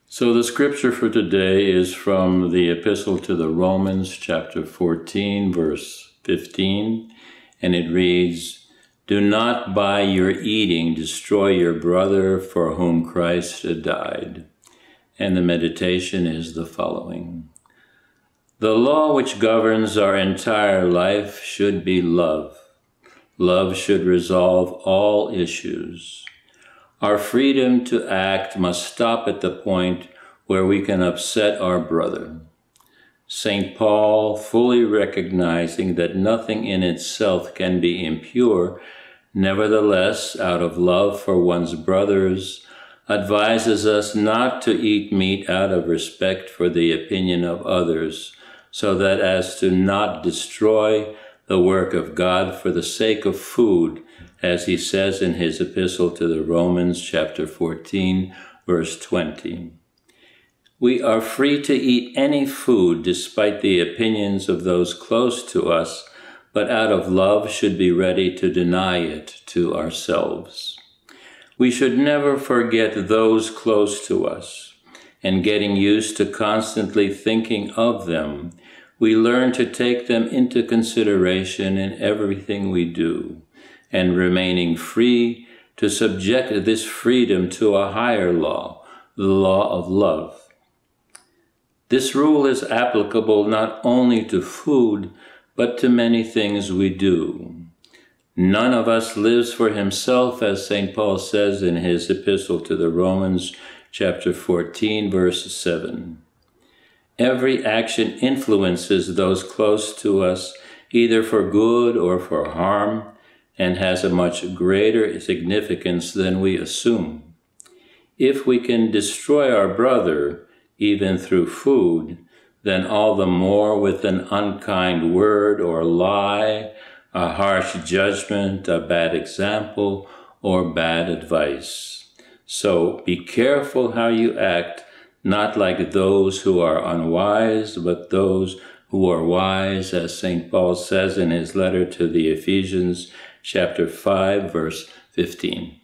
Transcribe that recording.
So the scripture for today is from the Epistle to the Romans, chapter 14, verse 15, and it reads, "Do not by your eating destroy your brother for whom Christ died." And the meditation is the following. The law which governs our entire life should be love. Love should resolve all issues. Our freedom to act must stop at the point where we can upset our brother. St. Paul, fully recognizing that nothing in itself can be impure, nevertheless, out of love for one's brothers, advises us not to eat meat out of respect for the opinion of others, so that as to not destroy the work of God for the sake of food, as he says in his epistle to the Romans, chapter 14, verse 20. We are free to eat any food despite the opinions of those close to us, but out of love should be ready to deny it to ourselves. We should never forget those close to us, and getting used to constantly thinking of them, we learn to take them into consideration in everything we do, and remaining free to subject this freedom to a higher law, the law of love. This rule is applicable not only to food, but to many things we do. None of us lives for himself, as St. Paul says in his epistle to the Romans, chapter 14, verse 7. Every action influences those close to us, either for good or for harm, and has a much greater significance than we assume. If we can destroy our brother, even through food, then all the more with an unkind word or lie, a harsh judgment, a bad example, or bad advice. So be careful how you act, not like those who are unwise, but those who are wise, as St. Paul says in his letter to the Ephesians, chapter 5, verse 15.